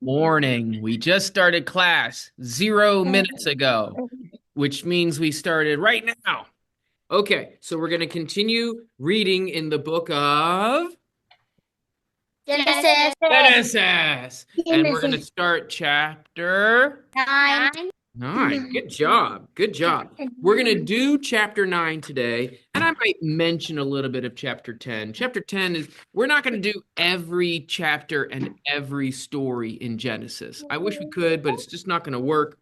Morning. We just started class 0 minutes ago, which means we started right now. Okay, so we're going to continue reading in the book of Genesis Genesis. And we're going to start chapter 9. 9. Good job. Good job. We're going to do chapter 9 today, and I might mention a little bit of chapter 10. Chapter 10 is, we're not going to do every chapter and every story in Genesis. I wish we could, but it's just not going to work.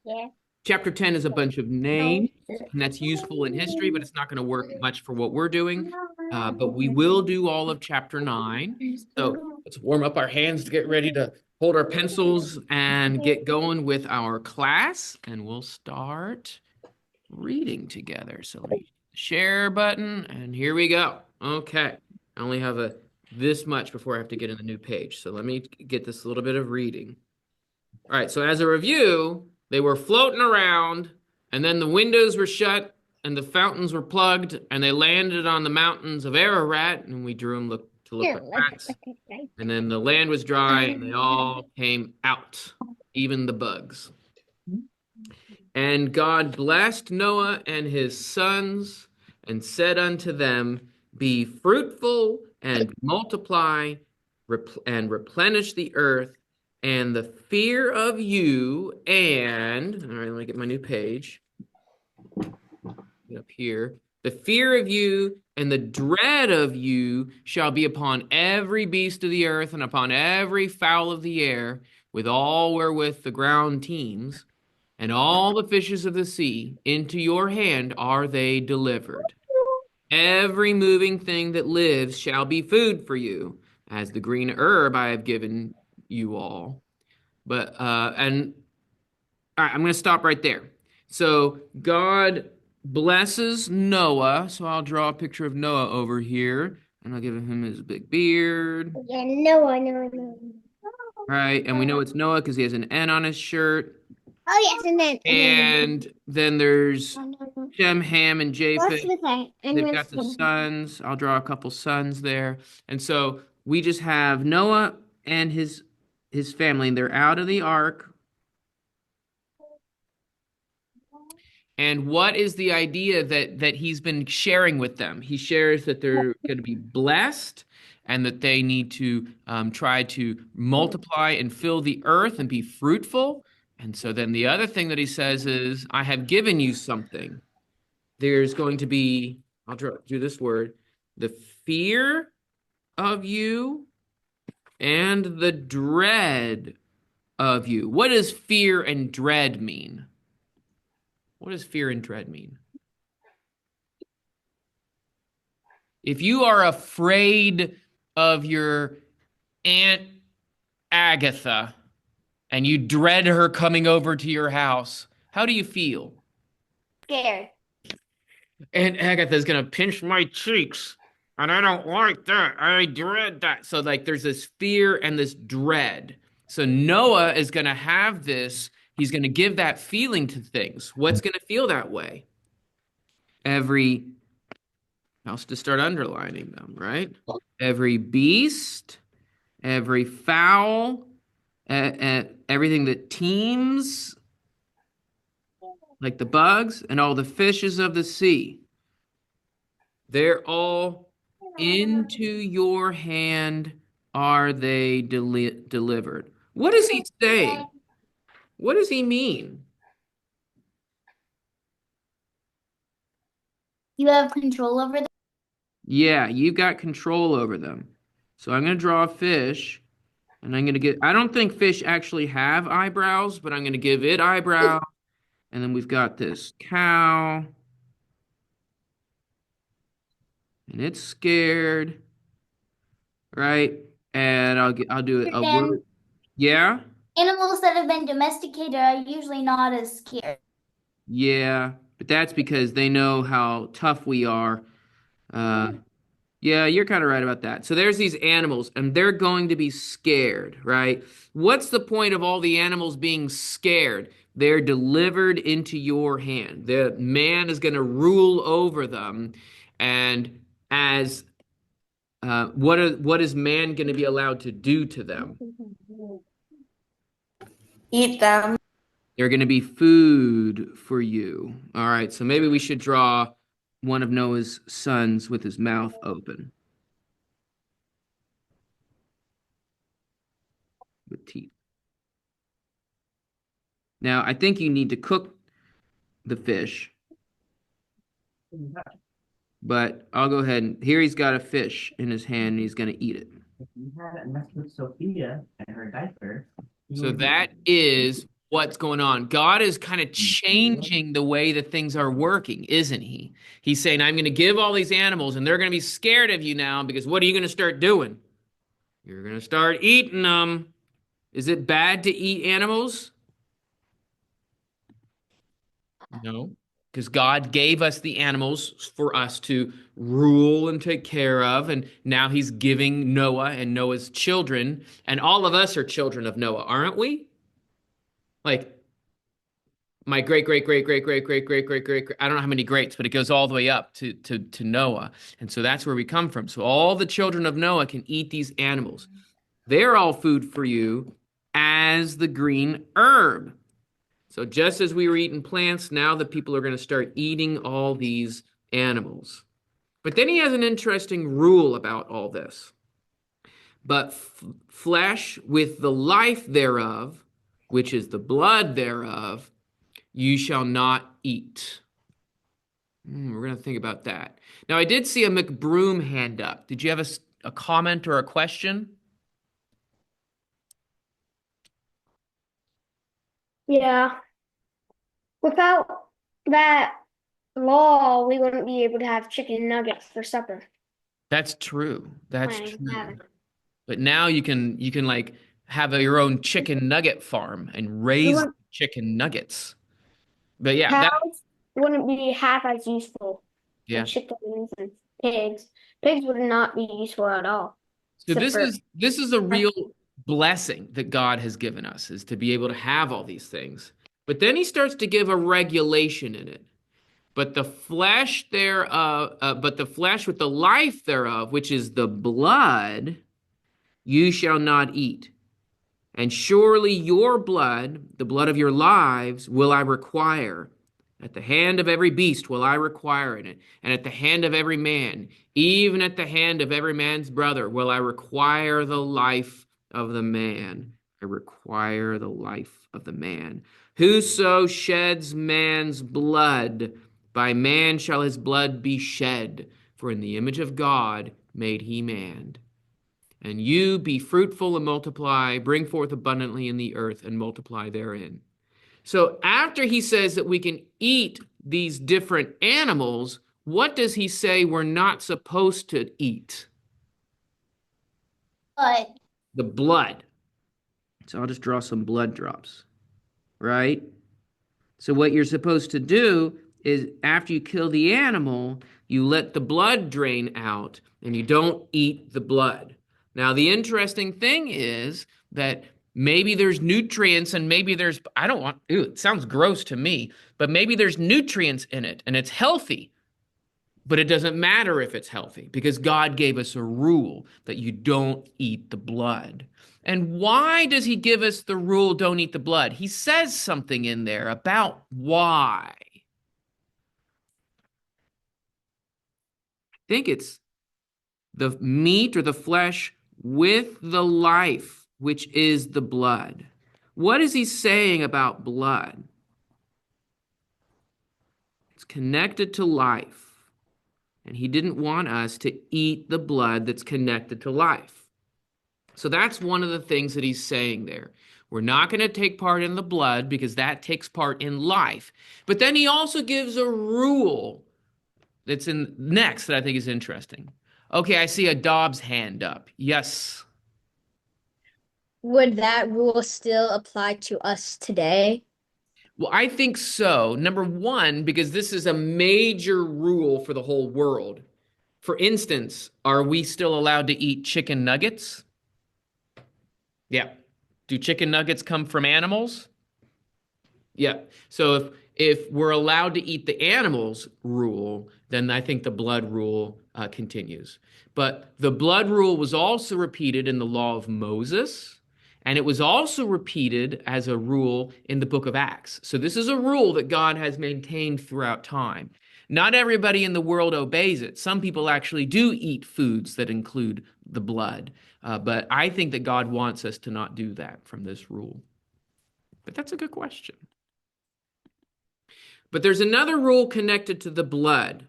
Yeah. Chapter 10 is a bunch of names, and that's useful in history, but it's not going to work much for what we're doing. But we will do all of chapter 9. So let's warm up our hands to get ready to hold our pencils and get going with our class, and we'll start reading together. So let me hit the share button, and here we go. Okay, I only have this much before I have to get in the new page. So let me get this little bit of reading. All right, so as a review, they were floating around, and then the windows were shut, and the fountains were plugged, and they landed on the mountains of Ararat, and we drew them to look like rats. And then the land was dry, and they all came out, even the bugs. And God blessed Noah and his sons, and said unto them, Be fruitful and multiply, and replenish the earth, and the fear of you and, all right, let me get my new page. Get up here. The fear of you and the dread of you shall be upon every beast of the earth and upon every fowl of the air, with all wherewith the ground teems, and all the fishes of the sea. Into your hand are they delivered. Every moving thing that lives shall be food for you, as the green herb I have given you all. But and all right, I'm going to stop right there. So God blesses Noah. So I'll draw a picture of Noah over here, and I'll give him his big beard. Yeah, no. Right, and we know it's Noah because he has an N on his shirt. Oh, yes, And then there's Shem, Ham, and what's Japheth. with that? They've got the sons. I'll draw a couple sons there. And so we just have Noah and his family, and they're out of the ark. And what is the idea that he's been sharing with them? He shares that they're going to be blessed and that they need to try to multiply and fill the earth and be fruitful. And so then the other thing that he says is, I have given you something. There's going to be, I'll do this word, the fear of you and the dread of you. What does fear and dread mean? What does fear and dread mean? If you are afraid of your Aunt Agatha and you dread her coming over to your house, how do you feel? Scared. Aunt Agatha's gonna pinch my cheeks, and I don't like that. I dread that. So, like, there's this fear and this dread. So, Noah is gonna have this, he's gonna give that feeling to things. What's gonna feel that way? Every else to start underlining them, right? Every beast, every fowl, everything that teems, like the bugs, and all the fishes of the sea. They're all into your hand are they delivered. What is he saying? What does he mean? You have control over them? Yeah, you've got control over them. So I'm going to draw a fish, and I'm going to I don't think fish actually have eyebrows, but I'm going to give it eyebrows. And then we've got this cow, and it's scared, right? And I'll do it a word. Yeah, Animals that have been domesticated are usually not as scared. yeah, but that's because they know how tough we are. Uh, yeah, you're kind of right about that. So there's these animals, and they're going to be scared, right? What's the point of all the animals being scared? They're delivered into your hand. The man is going to rule over them, and as what is man going to be allowed to do to them? Eat them. They're going to be food for you. All right, so maybe we should draw one of Noah's sons with his mouth open with teeth. Now, I think you need to cook the fish, but I'll go ahead and here he's got a fish in his hand and he's going to eat it. If you hadn't messed with Sophia and her diaper, So that is what's going on. God is kind of changing the way that things are working, isn't he? He's saying, I'm going to give all these animals and they're going to be scared of you now because what are you going to start doing? You're going to start eating them. Is it bad to eat animals? No, because God gave us the animals for us to rule and take care of. And now he's giving Noah and Noah's children. And all of us are children of Noah, aren't we? Like my great, great, great, great, great, great, great, great, great, I don't know how many greats, but it goes all the way up to Noah. And so that's where we come from. So all the children of Noah can eat these animals. They're all food for you as the green herb. So just as we were eating plants, now the people are going to start eating all these animals. But then he has an interesting rule about all this. But flesh with the life thereof, which is the blood thereof, you shall not eat. We're going to think about that. Now, I did see a McBroom hand up. Did you have a comment or a question? Yeah. Without that law, we wouldn't be able to have chicken nuggets for supper. That's true. That's Planning to have true. it. But now you can like have your own chicken nugget farm and raise wouldn't- chicken nuggets. But yeah, that Cows wouldn't be half as useful yeah. as chickens and pigs. Pigs would not be useful at all. So except this is a real blessing that God has given us, is to be able to have all these things. But then he starts to give a regulation in it. But the flesh but the flesh with the life thereof, which is the blood, you shall not eat. And surely your blood, the blood of your lives, will I require. At the hand of every beast will I require in it, and at the hand of every man, even at the hand of every man's brother, will I require the life of the man. I require the life of the man. Whoso sheds man's blood, by man shall his blood be shed, for in the image of God made he man. And you be fruitful and multiply, bring forth abundantly in the earth and multiply therein. So after he says that we can eat these different animals, what does he say we're not supposed to eat? But The blood. So I'll just draw some blood drops, right? So what you're supposed to do is after you kill the animal, you let the blood drain out and you don't eat the blood. Now, the interesting thing is that maybe there's nutrients and maybe there's, it sounds gross to me, but maybe there's nutrients in it and it's healthy. But it doesn't matter if it's healthy because God gave us a rule that you don't eat the blood. And why does he give us the rule, don't eat the blood? He says something in there about why. I think it's the meat or the flesh with the life, which is the blood. What is he saying about blood? It's connected to life. And he didn't want us to eat the blood that's connected to life. So that's one of the things that he's saying there. We're not going to take part in the blood because that takes part in life. But then he also gives a rule that's in next that I think is interesting. Okay, I see a Dobbs hand up. Yes. Would that rule still apply to us today? Well, I think so. Number one, because this is a major rule for the whole world. For instance, are we still allowed to eat chicken nuggets? Yeah. Do chicken nuggets come from animals? Yeah. So if we're allowed to eat the animals rule, then I think the blood rule continues. But the blood rule was also repeated in the law of Moses, And it was also repeated as a rule in the book of Acts. So this is a rule that God has maintained throughout time. Not everybody in the world obeys it. Some people actually do eat foods that include the blood. But I think that God wants us to not do that from this rule. But that's a good question. But there's another rule connected to the blood.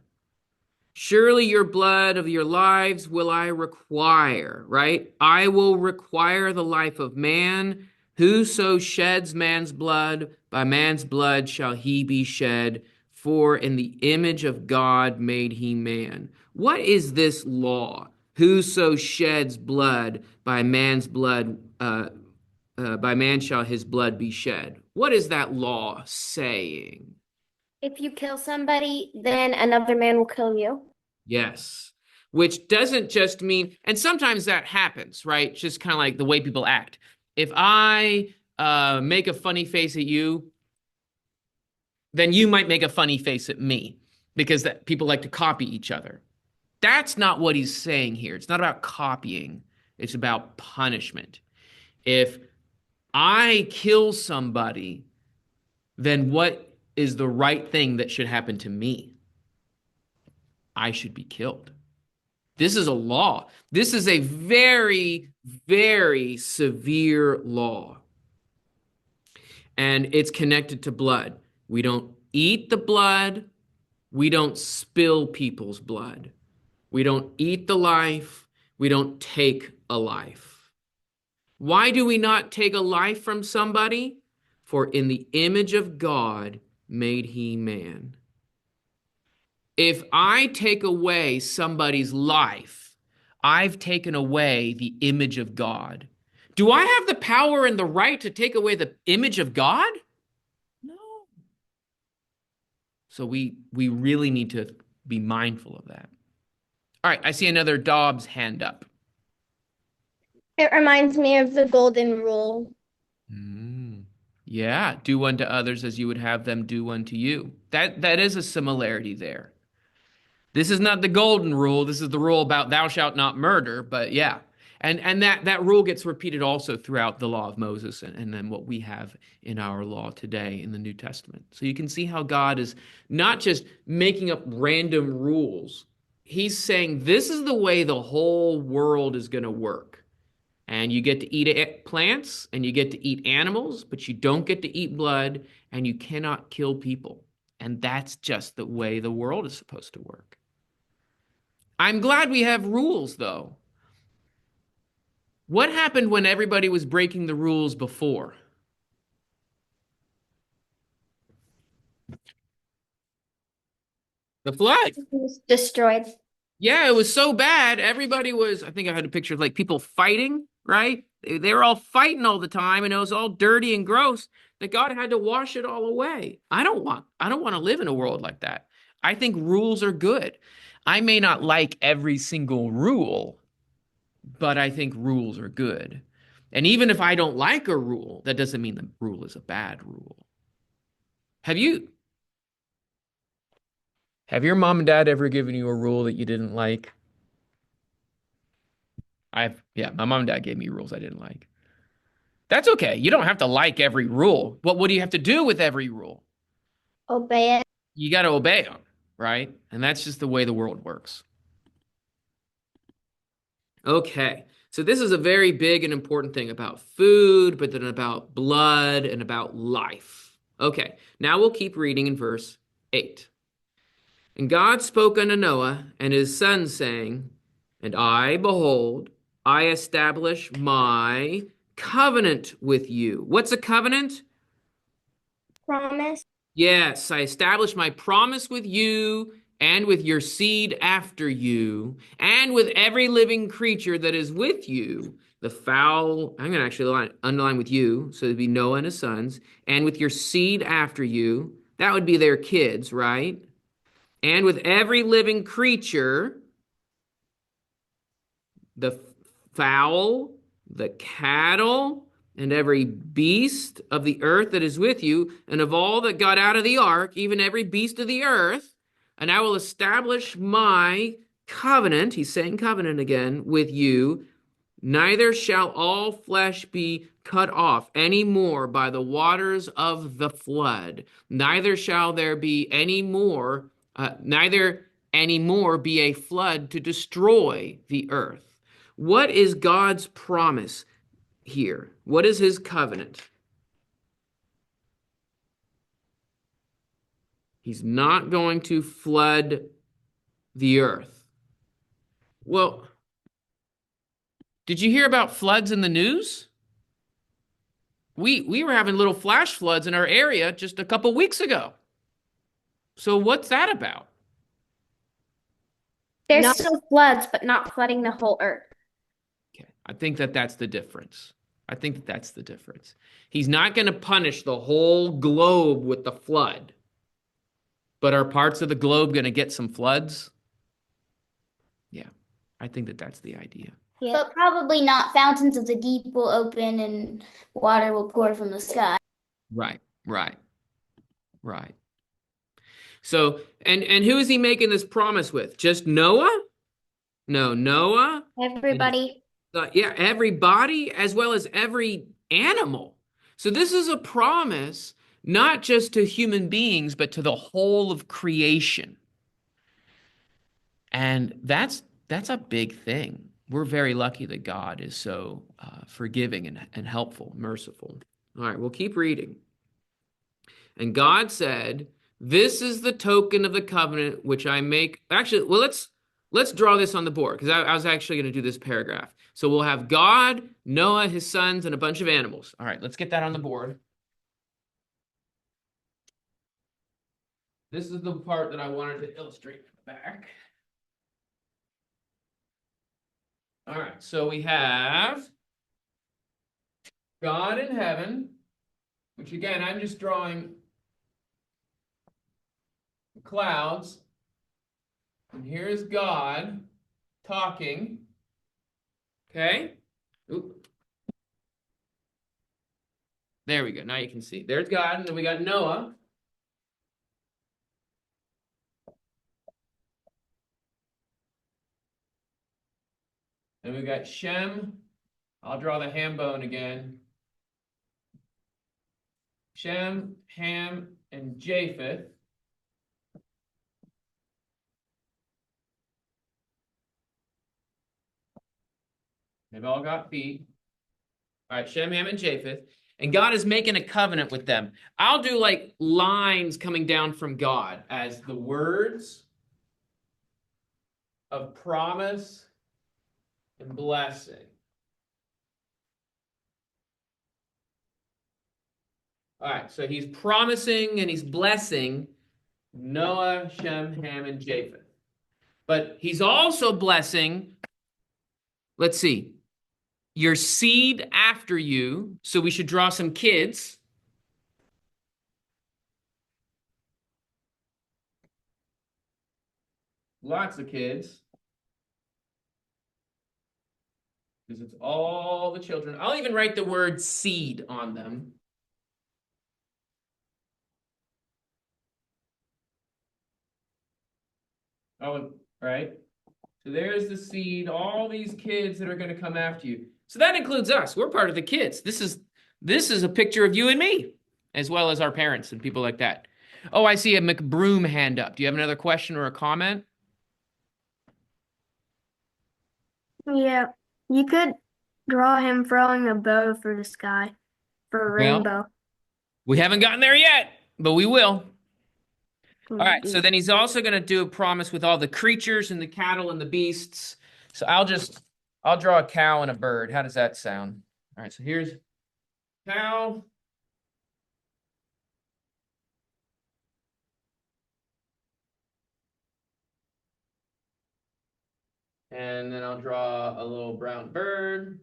Surely your blood of your lives will I require, right? I will require the life of man. Whoso sheds man's blood, by man's blood shall he be shed. For in the image of God made he man. What is this law? Whoso sheds blood, by man's blood, by man shall his blood be shed. What is that law saying? If you kill somebody, then another man will kill you. Yes. Which doesn't just mean, and sometimes that happens, right? Just kind of like the way people act. If I make a funny face at you, then you might make a funny face at me, because that people like to copy each other. That's not what he's saying here. It's not about copying. It's about punishment. If I kill somebody, then what is the right thing that should happen to me? I should be killed. This is a law. This is a very, very severe law. And it's connected to blood. We don't eat the blood. We don't spill people's blood. We don't eat the life. We don't take a life. Why do we not take a life from somebody? For in the image of God made he man. If I take away somebody's life, I've taken away the image of God. Do I have the power and the right to take away the image of God? No. So we really need to be mindful of that. All right, I see another Dobbs hand up. It reminds me of the golden rule. Yeah, do unto others as you would have them do unto you. That is a similarity there. This is not the golden rule. This is the rule about thou shalt not murder, but yeah. And that rule gets repeated also throughout the law of Moses and then what we have in our law today in the New Testament. So you can see how God is not just making up random rules. He's saying this is the way the whole world is going to work. And you get to eat plants and you get to eat animals, but you don't get to eat blood and you cannot kill people. And that's just the way the world is supposed to work. I'm glad we have rules, though. What happened when everybody was breaking the rules before? The flood. It was destroyed. Yeah, it was so bad. Everybody was, I think I had a picture of like people fighting, right? They were all fighting all the time and it was all dirty and gross that God had to wash it all away. I don't want to live in a world like that. I think rules are good. I may not like every single rule, but I think rules are good. And even if I don't like a rule, that doesn't mean the rule is a bad rule. Have your mom and dad ever given you a rule that you didn't like? Yeah, my mom and dad gave me rules I didn't like. That's okay. You don't have to like every rule. But what do you have to do with every rule? Obey it. You got to obey them, right? And that's just the way the world works. Okay, so this is a very big and important thing about food, but then about blood and about life. Okay, now we'll keep reading in verse 8. And God spoke unto Noah and his sons, saying, And I, behold, I establish my covenant with you. What's a covenant? Promise. Yes, I establish my promise with you and with your seed after you, and with every living creature that is with you, the fowl, I'm going to actually underline with you, so it'd be Noah and his sons, and with your seed after you, that would be their kids, right? And with every living creature, the fowl, the cattle, and every beast of the earth that is with you, and of all that got out of the ark, even every beast of the earth, and I will establish my covenant, he's saying covenant again, with you, Neither shall all flesh be cut off any more by the waters of the flood. Neither shall there be any more, neither any more be a flood to destroy the earth. What is God's promise here? What is his covenant? He's not going to flood the earth. Well, did you hear about floods in the news? We were having little flash floods in our area just a couple weeks ago. So what's that about? There's Not- still floods, but not flooding the whole earth. Okay, I think that's the difference. I think that's the difference. He's not going to punish the whole globe with the flood. But are parts of the globe going to get some floods? Yeah, I think that's the idea. Yeah. But probably not. Fountains of the deep will open and water will pour from the sky. Right. So, and who is he making this promise with? Just Noah? No, Noah. Everybody. Yeah, everybody as well as every animal. So this is a promise not just to human beings, but to the whole of creation. And that's a big thing. We're very lucky that God is so forgiving and helpful, merciful. All right, we'll keep reading. And God said, "This is the token of the covenant which I make." Actually, well, let's draw this on the board because I was actually going to do this paragraph. So we'll have God, Noah, his sons, and a bunch of animals. All right, let's get that on the board. This is the part that I wanted to illustrate from the back. All right, so we have God in heaven, which again, I'm just drawing clouds. And here's God talking. Okay? Oop. There we go. Now you can see. There's God, and then we got Noah. Then we got Shem. I'll draw the ham bone again. Shem, Ham, and Japheth. They've all got feet. All right, Shem, Ham, and Japheth. And God is making a covenant with them. I'll do like lines coming down from God as the words of promise and blessing. All right, so he's promising and he's blessing Noah, Shem, Ham, and Japheth. But he's also blessing, let's see, your seed after you. So we should draw some kids. Lots of kids. Because it's all the children. I'll even write the word seed on them. Oh, right. So there's the seed, all these kids that are going to come after you. So that includes us. We're part of the kids. This is a picture of you and me, as well as our parents and people like that. Oh, I see a McBroom hand up. Do you have another question or a comment? Yeah. You could draw him throwing a bow through the sky for a Well, rainbow. We haven't gotten there yet, but we will. All All right, so then he's also going to do a promise with all the creatures and the cattle and the beasts. So I'll draw a cow and a bird. How does that sound? All right, so here's cow. And then I'll draw a little brown bird.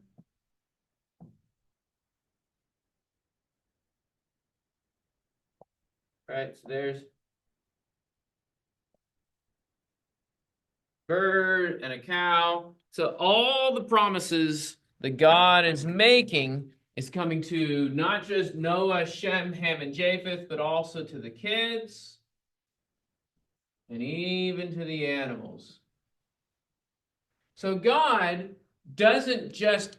All right, so there's bird and a cow. So all the promises that God is making is coming to not just Noah, Shem, Ham, and Japheth, but also to the kids and even to the animals. So God doesn't just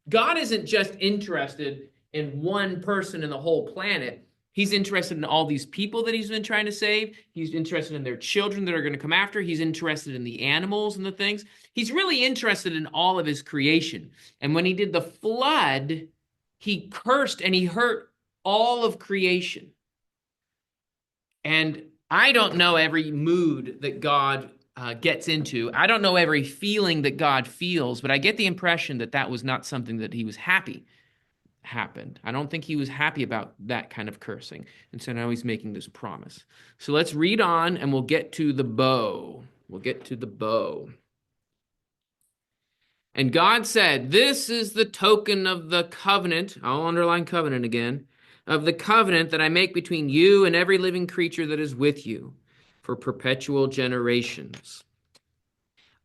God isn't just interested in one person in the whole planet. He's interested in all these people that he's been trying to save. He's interested in their children that are going to come after. He's interested in the animals and the things. He's really interested in all of his creation. And when he did the flood, he cursed and he hurt all of creation. And I don't know every mood that God gets into. I don't know every feeling that God feels, but I get the impression that that was not something that he was happy happened. I don't think he was happy about that kind of cursing. And so now he's making this promise. So let's read on and we'll get to the bow. We'll get to the bow. And God said, "This is the token of the covenant." I'll underline covenant again. "Of the covenant that I make between you and every living creature that is with you for perpetual generations.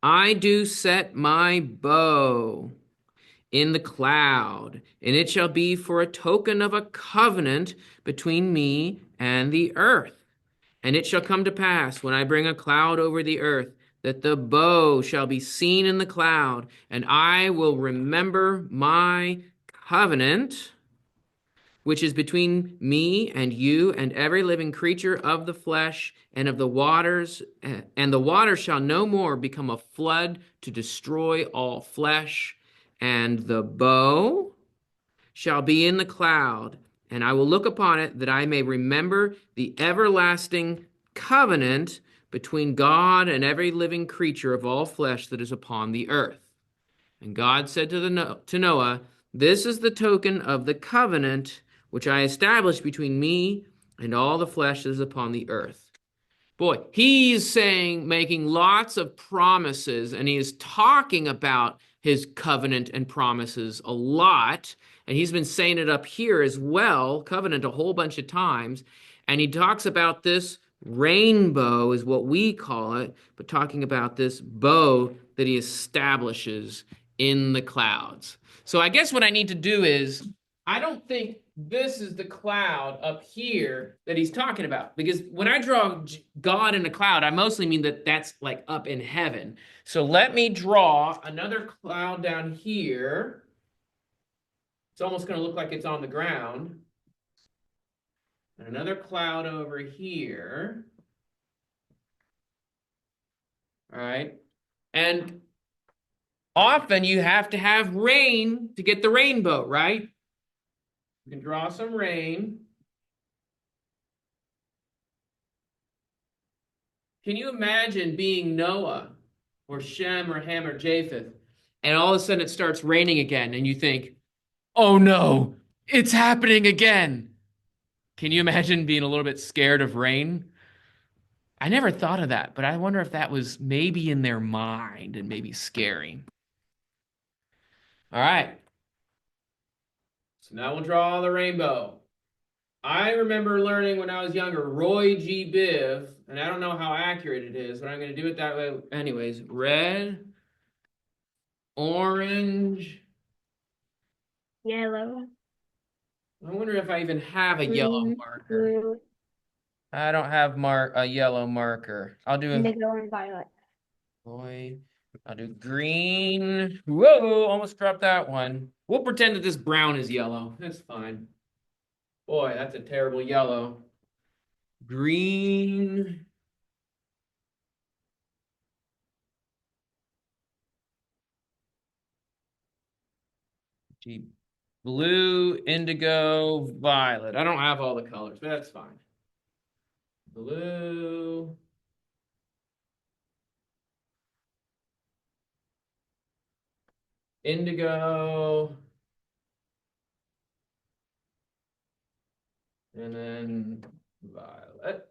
I do set my bow in the cloud, and it shall be for a token of a covenant between me and the earth. And it shall come to pass, when I bring a cloud over the earth, that the bow shall be seen in the cloud, and I will remember my covenant, which is between me and you and every living creature of the flesh and of the waters, and the waters shall no more become a flood to destroy all flesh. And the bow shall be in the cloud, and I will look upon it, that I may remember the everlasting covenant between God and every living creature of all flesh that is upon the earth." And God said to Noah, "This is the token of the covenant which I established between me and all the flesh that is upon the earth." Boy, he's making lots of promises, and he is talking about his covenant and promises a lot. And he's been saying it up here as well, covenant a whole bunch of times. And he talks about this rainbow is what we call it, but talking about this bow that he establishes in the clouds. So I guess what I need to do is, I don't think this is the cloud up here that he's talking about, because when I draw God in a cloud, I mostly mean that that's like up in heaven. So let me draw another cloud down here. It's almost going to look like it's on the ground. And another cloud over here. All right. And often you have to have rain to get the rainbow, right? You can draw some rain. Can you imagine being Noah or Shem or Ham or Japheth, and all of a sudden it starts raining again, and you think, "Oh no, it's happening again." Can you imagine being a little bit scared of rain? I never thought of that, but I wonder if that was maybe in their mind and maybe scary. All right. So now we'll draw the rainbow. I remember learning when I was younger, Roy G. Biv, and I don't know how accurate it is, but I'm going to do it that way anyways. Red, orange. Yellow. I wonder if I even have a yellow Green, marker. blue, I don't have a yellow marker. I'll do a indigo, and violet. boy. I'll do green. Whoa, almost dropped that one. We'll pretend that this brown is yellow. That's fine. Boy, that's a terrible yellow. Green. Gee, blue, indigo, violet. I don't have all the colors, but that's fine. Blue. Indigo. And then violet.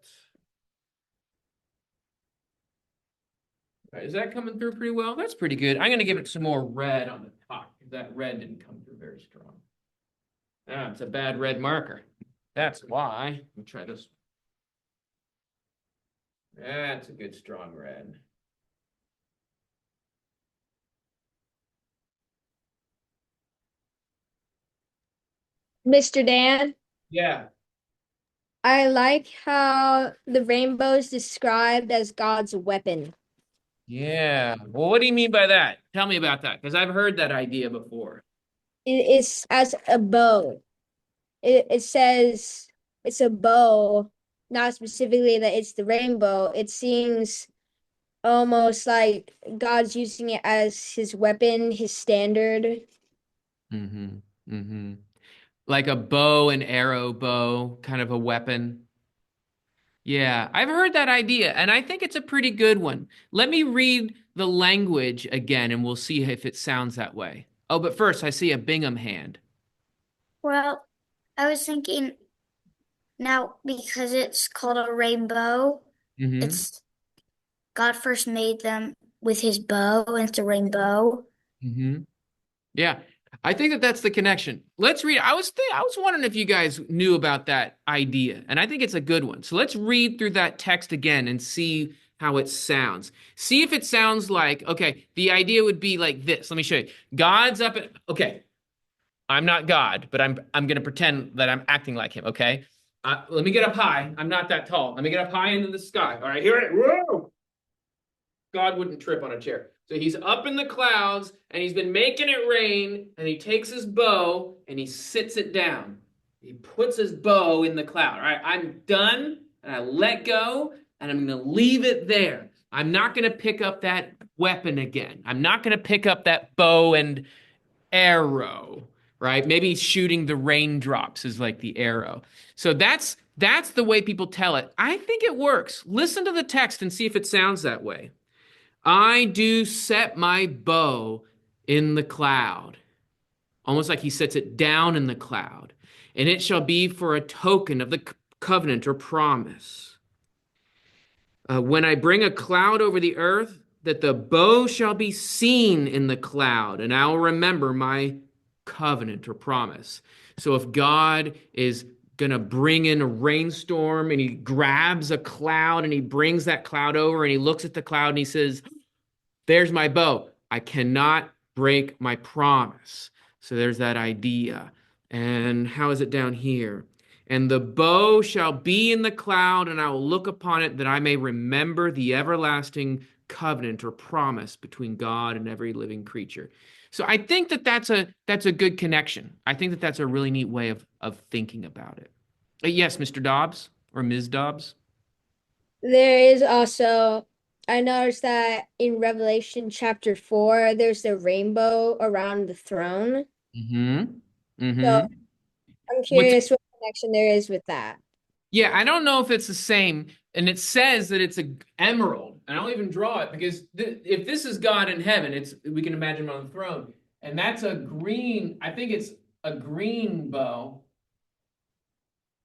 All right, is that coming through pretty well? That's pretty good. I'm going to give it some more red on the top, because that red didn't come through very strong. Ah, it's a bad red marker. That's why. Let me try this. That's a good strong red. Mr. Dan, Yeah. I like how the rainbow is described as God's weapon. Yeah. Well, what do you mean by that? Tell me about that, because I've heard that idea before. It's as a bow. It says it's a bow, not specifically that it's the rainbow. It seems almost like God's using it as his weapon, his standard. Mm-hmm. Mm-hmm. Like a bow and arrow bow, kind of a weapon. Yeah, I've heard that idea, and I think it's a pretty good one. Let me read the language again, and we'll see if it sounds that way. Oh, but first, I see a Bingham hand. Well, I was thinking now because it's called a rainbow, Mm-hmm. it's God first made them with his bow, and it's a rainbow. Mm-hmm. Yeah, I think that that's the connection. Let's read. I was wondering if you guys knew about that idea, and I think it's a good one. So let's read through that text again and see how it sounds. See if it sounds like, okay, the idea would be like this. Let me show you. God's up at, okay, I'm not God, but I'm going to pretend that I'm acting like him, okay? Let me get up high. I'm not that tall. Let me get up high into the sky. All right, here it. Whoa! God wouldn't trip on a chair. So he's up in the clouds and he's been making it rain, and he takes his bow and he sits it down. He puts his bow in the cloud. All right, I'm done, and I let go, and I'm going to leave it there. I'm not going to pick up that weapon again. I'm not going to pick up that bow and arrow, right? Maybe shooting the raindrops is like the arrow. So that's the way people tell it. I think it works. Listen to the text and see if it sounds that way. I do set my bow in the cloud. Almost like he sets it down in the cloud. And it shall be for a token of the covenant or promise. When I bring a cloud over the earth, that the bow shall be seen in the cloud, and I will remember my covenant or promise. So if God is going to bring in a rainstorm and he grabs a cloud and he brings that cloud over and he looks at the cloud and he says, there's my bow. I cannot break my promise. So there's that idea. And how is it down here? And the bow shall be in the cloud, and I will look upon it that I may remember the everlasting covenant or promise between God and every living creature. So I think that that's a good connection. I think that that's a really neat way of thinking about it. Yes, Mr. Dobbs or Ms. Dobbs? There is also, I noticed that in Revelation chapter 4, there's the rainbow around the throne. Mm-hmm. Mm-hmm. So I'm curious what connection there is with that. Yeah, I don't know if it's the same. And it says that it's a emerald. And I'll even draw it because if this is God in heaven, we can imagine him on the throne. And that's a green, I think it's a green bow.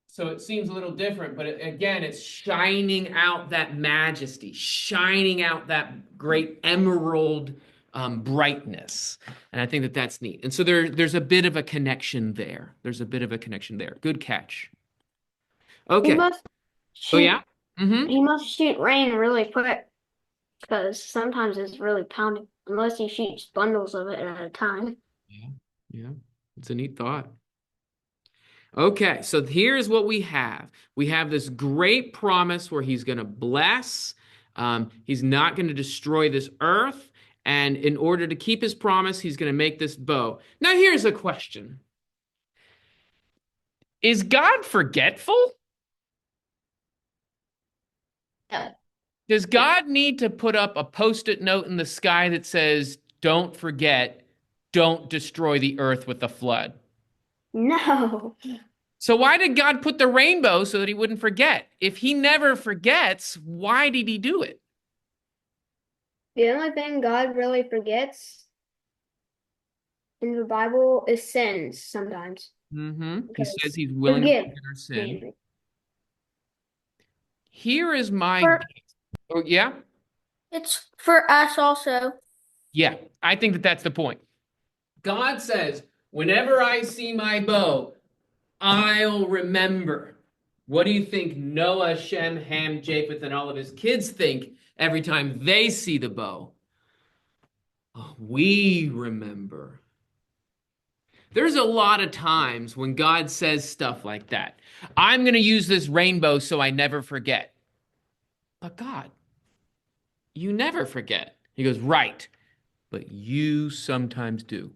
So it seems a little different, but again, it's shining out that majesty, shining out that great emerald brightness. And I think that that's neat. And so there's a bit of a connection there. There's a bit of a connection there. Good catch. He Okay. must Oh, shoot, yeah? Mm-hmm. he must shoot rain really quick because sometimes it's really pounding unless he shoots bundles of it at a time. Yeah. Yeah. It's a neat thought. Okay, so here's what we have. We have this great promise where he's going to bless. He's not going to destroy this earth. And in order to keep his promise, he's going to make this bow. Now, here's a question. Is God forgetful? No. Does God need to put up a post-it note in the sky that says, don't forget, don't destroy the earth with a flood? No. So why did God put the rainbow so that he wouldn't forget? If he never forgets, why did he do it? The only thing God really forgets in the Bible is sins sometimes. Mm-hmm. He Okay. says he's willing to Forgive. forgive our sin. Mainly. Here is my For- oh yeah? It's for us also. Yeah, I think that that's the point. God says, whenever I see my bow, I'll remember. What do you think Noah, Shem, Ham, Japheth, and all of his kids think every time they see the bow? Oh, we remember. There's a lot of times when God says stuff like that. I'm going to use this rainbow so I never forget. But God, You never forget. He goes, right, but you sometimes do.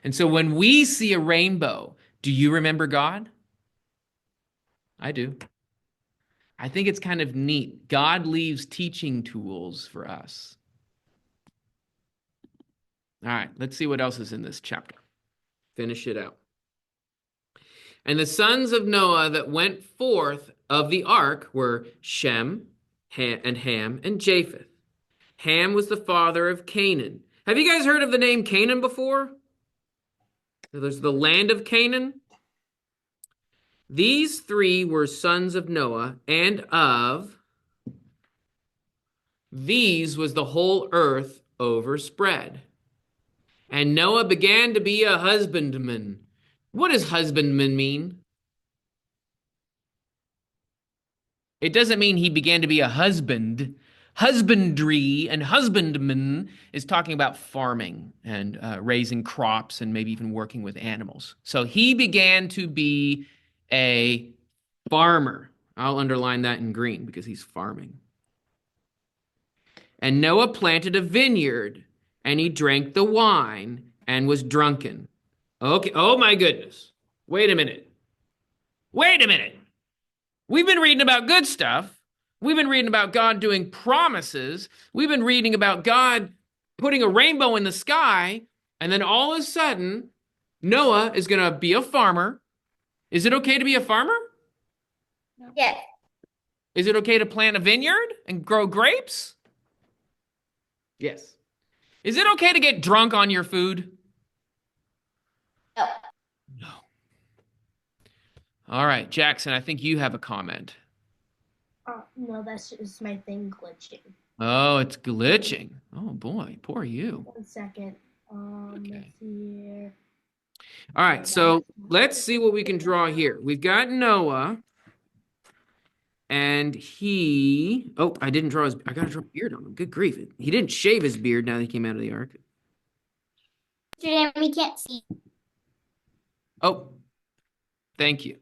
And so when we see a rainbow, do you remember God? I do. I think it's kind of neat. God leaves teaching tools for us. All right, let's see what else is in this chapter. Finish it out. And the sons of Noah that went forth of the ark were Shem, and Ham, and Japheth. Ham was the father of Canaan. Have you guys heard of the name Canaan before? There's the land of Canaan. These three were sons of Noah, and of these was the whole earth overspread. And Noah began to be a husbandman. What does husbandman mean? It doesn't mean he began to be a husband. Husbandry and husbandman is talking about farming and raising crops and maybe even working with animals. So he began to be a farmer. I'll underline that in green because he's farming. And Noah planted a vineyard, and he drank the wine and was drunken. Okay. Oh my goodness. Wait a minute. Wait a minute. We've been reading about good stuff. We've been reading about God doing promises. We've been reading about God putting a rainbow in the sky. And then all of a sudden, Noah is going to be a farmer. Is it okay to be a farmer? Yeah. Is it okay to plant a vineyard and grow grapes? Yes. Is it okay to get drunk on your food? No. No. All right, Jackson, I think you have a comment. No, that's just my thing glitching. Oh, it's glitching. Oh boy, poor you. 1 second. Okay. Let's see here. All right, so let's see what we can draw here. We've got Noah, and I didn't draw I gotta draw a beard on him. Good grief. He didn't shave his beard now that he came out of the ark. We can't see. Oh, thank you.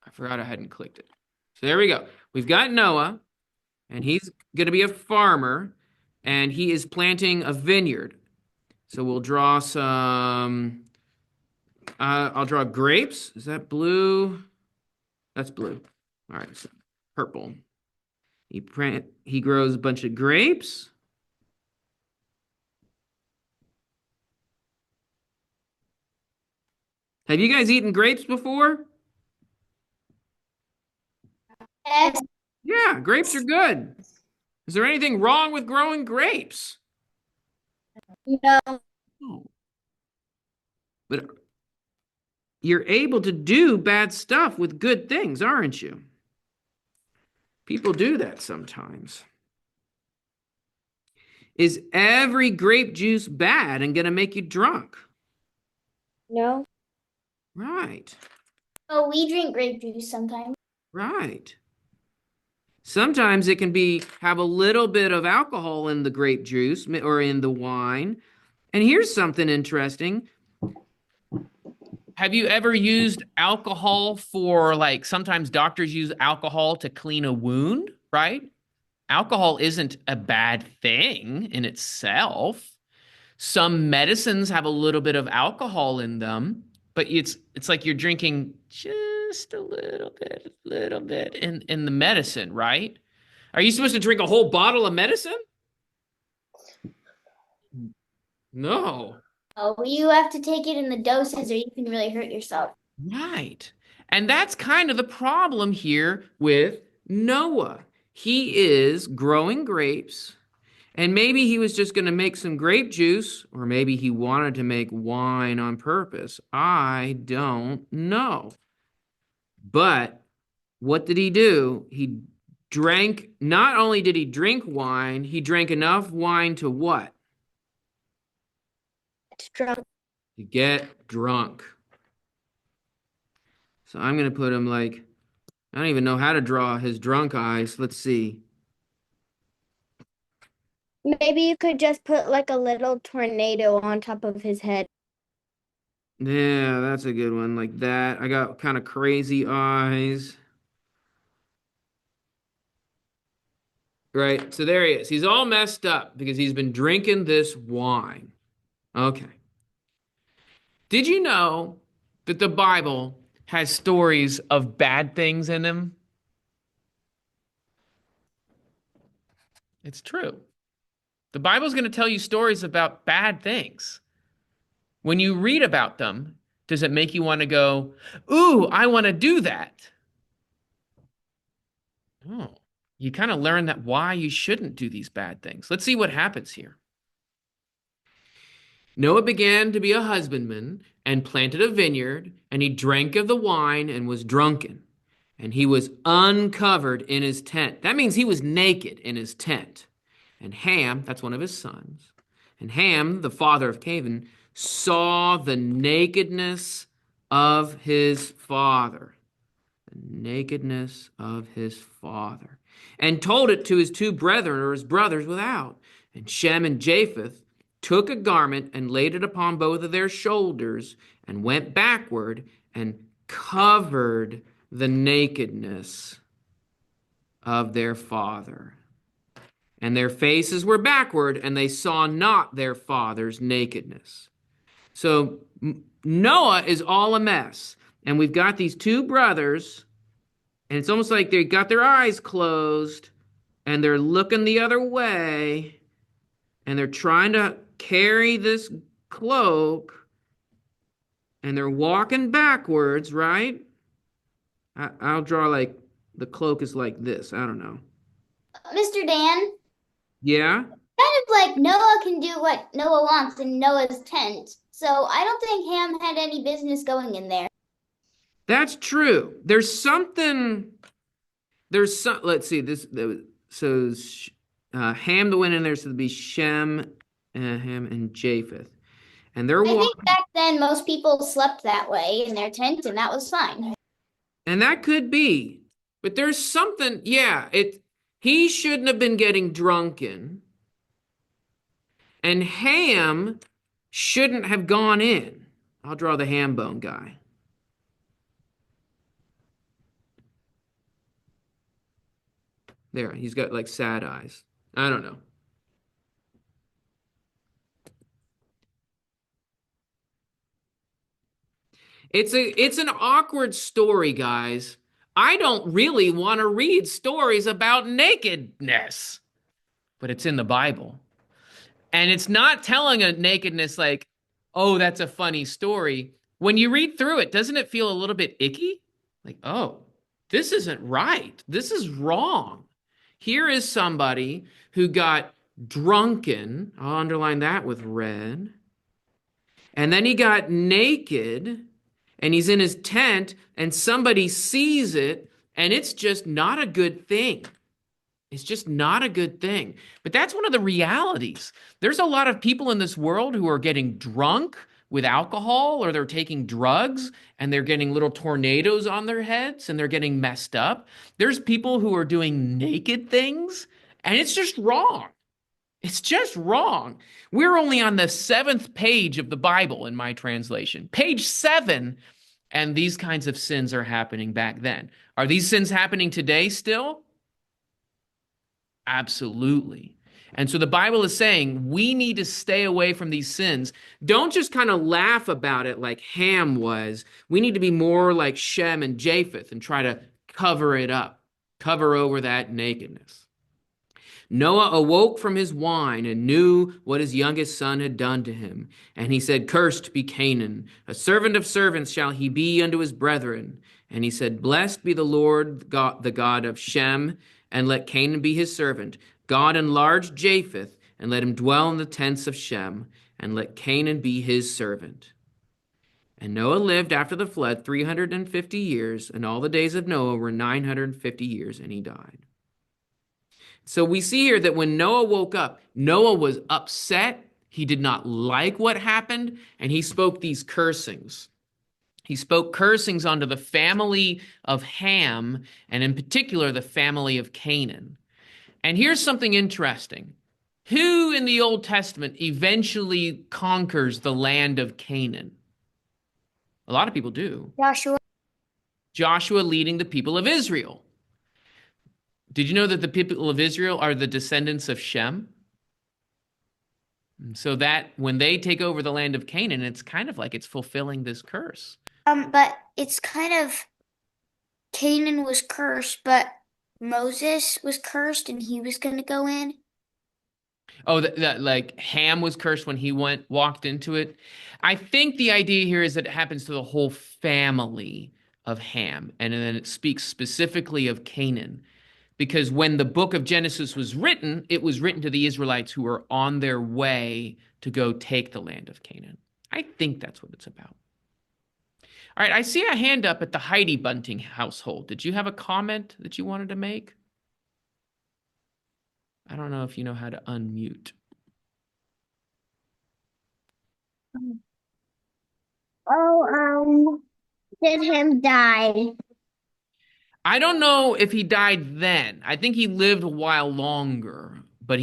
I forgot I hadn't clicked it. So there we go. We've got Noah, and he's going to be a farmer, and he is planting a vineyard. So we'll draw some, I'll draw grapes. Is that blue? That's blue. All right, so purple. He grows a bunch of grapes. Have you guys eaten grapes before? Yes. Yeah, grapes are good. Is there anything wrong with growing grapes? No. No. But you're able to do bad stuff with good things, aren't you? People do that sometimes. Is every grape juice bad and going to make you drunk? No. Right, Oh, we drink grape juice sometimes. right. Sometimes it can have a little bit of alcohol in the grape juice or in the wine. And here's something interesting. Have you ever used alcohol for, like, sometimes doctors use alcohol to clean a wound, right? Alcohol isn't a bad thing in itself. Some medicines have a little bit of alcohol in them, but it's like you're drinking just a little bit in the medicine, right? Are you supposed to drink a whole bottle of medicine? No. Oh, you have to take it in the doses or you can really hurt yourself. Right. And that's kind of the problem here with Noah. He is growing grapes, and maybe he was just going to make some grape juice, or maybe he wanted to make wine on purpose. I don't know. But what did he do? Not only did he drink wine, he drank enough wine to what? It's drunk. To get drunk. So I'm going to put him like, I don't even know how to draw his drunk eyes. Let's see. Maybe you could just put like a little tornado on top of his head. Yeah, that's a good one. Like that. I got kind of crazy eyes. Right? So there he is. He's all messed up because he's been drinking this wine. Okay. Did you know that the Bible has stories of bad things in them? It's true. The Bible's going to tell you stories about bad things. When you read about them, does it make you want to go, ooh, I want to do that? Oh, you kind of learn that why you shouldn't do these bad things. Let's see what happens here. Noah began to be a husbandman and planted a vineyard, and he drank of the wine and was drunken. And he was uncovered in his tent. That means he was naked in his tent. And Ham, that's one of his sons, and Ham, the father of Canaan, saw the nakedness of his father. The nakedness of his father. And told it to his two brethren, or his brothers without. And Shem and Japheth took a garment and laid it upon both of their shoulders and went backward and covered the nakedness of their father. And their faces were backward, and they saw not their father's nakedness. So Noah is all a mess. And we've got these two brothers, and it's almost like they got their eyes closed, and they're looking the other way, and they're trying to carry this cloak, and they're walking backwards, right? I'll draw like the cloak is like this. I don't know. Mr. Dan, Yeah? kind of like Noah can do what Noah wants in Noah's tent. So I don't think Ham had any business going in there. That's true. There's some, let's see, Ham the went in there, so it'd be Shem, Ham, and Japheth. And they're I think walking, back then most people slept that way in their tent, and that was fine. and that could be, but there's something, yeah, he shouldn't have been getting drunken, and Ham shouldn't have gone in. I'll draw the ham bone guy. There, he's got like sad eyes. I don't know. It's an awkward story, guys. I don't really want to read stories about nakedness, but it's in the Bible. And it's not telling a nakedness like, oh, that's a funny story. When you read through it, doesn't it feel a little bit icky? Like, oh, this isn't right. This is wrong. Here is somebody who got drunken. I'll underline that with red. And then he got naked, and he's in his tent, and somebody sees it, and it's just not a good thing. It's just not a good thing. But that's one of the realities. There's a lot of people in this world who are getting drunk with alcohol, or they're taking drugs, and they're getting little tornadoes on their heads, and they're getting messed up. There's people who are doing naked things, and it's just wrong. It's just wrong. We're only on the 7th page of the Bible in my translation. Page 7, and these kinds of sins are happening back then. Are these sins happening today still? Absolutely. And so the Bible is saying we need to stay away from these sins. Don't just kind of laugh about it like Ham was. We need to be more like Shem and Japheth and try to cover it up, cover over that nakedness. Noah awoke from his wine and knew what his youngest son had done to him. And he said, "Cursed be Canaan. A servant of servants shall he be unto his brethren." And he said, "Blessed be the Lord, God, the God of Shem, and let Canaan be his servant. God enlarge Japheth, and let him dwell in the tents of Shem, and let Canaan be his servant." And Noah lived after the flood 350 years, and all the days of Noah were 950 years, and he died. So we see here that when Noah woke up, Noah was upset. He did not like what happened, and he spoke these cursings. He spoke cursings onto the family of Ham, and in particular, the family of Canaan. And here's something interesting. Who in the Old Testament eventually conquers the land of Canaan? A lot of people do. Joshua. Joshua leading the people of Israel. Did you know that the people of Israel are the descendants of Shem? So that when they take over the land of Canaan, it's kind of like it's fulfilling this curse. But it's kind of Canaan was cursed, but Moses was cursed and he was going to go in. Oh, that like Ham was cursed when he walked into it. I think the idea here is that it happens to the whole family of Ham, and then it speaks specifically of Canaan. Because when the book of Genesis was written, it was written to the Israelites who were on their way to go take the land of Canaan. I think that's what it's about. All right, I see a hand up at the Heidi Bunting household. Did you have a comment that you wanted to make? I don't know if you know how to unmute. Did him die? I don't know if he died then. I think he lived a while longer, but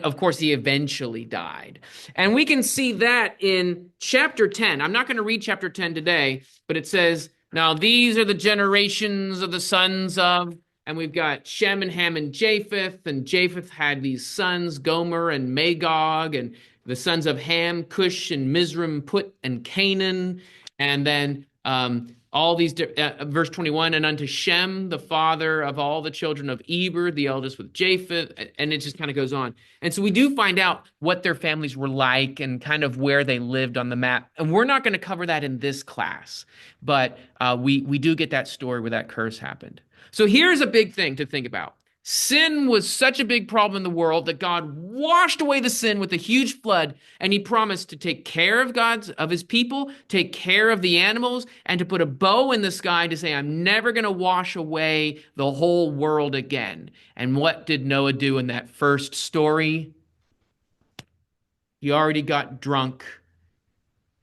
of course, he eventually died. And we can see that in chapter 10. I'm not going to read chapter 10 today, but it says, now these are the generations of the sons of, and we've got Shem and Ham and Japheth had these sons, Gomer and Magog, and the sons of Ham, Cush and Mizraim, Put and Canaan, and then all these, verse 21, and unto Shem, the father of all the children of Eber, the eldest with Japheth, and it just kind of goes on. And so we do find out what their families were like and kind of where they lived on the map. And we're not going to cover that in this class, but we do get that story where that curse happened. So here's a big thing to think about. Sin was such a big problem in the world that God washed away the sin with a huge flood, and he promised to take care of his people, take care of the animals, and to put a bow in the sky to say, I'm never going to wash away the whole world again. And what did Noah do in that first story? He already got drunk,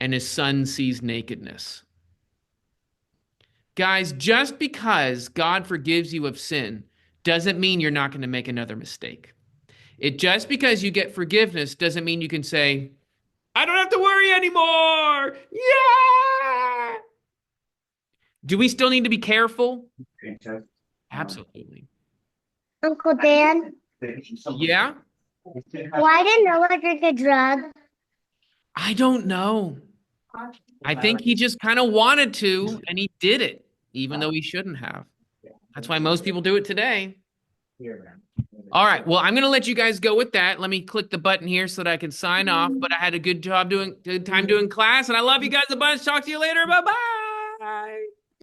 and his son sees nakedness. Guys, just because God forgives you of sin doesn't mean you're not going to make another mistake. Just because you get forgiveness doesn't mean you can say, I don't have to worry anymore. Yeah. Do we still need to be careful? Absolutely. Uncle Dan, Yeah? why did Noah drink a drug? I don't know. I think he just kind of wanted to, and he did it, even though he shouldn't have. That's why most people do it today. All right. Well, I'm going to let you guys go with that. Let me click the button here so that I can sign off. But I had a good time doing class, and I love you guys a bunch. Talk to you later. Bye-bye.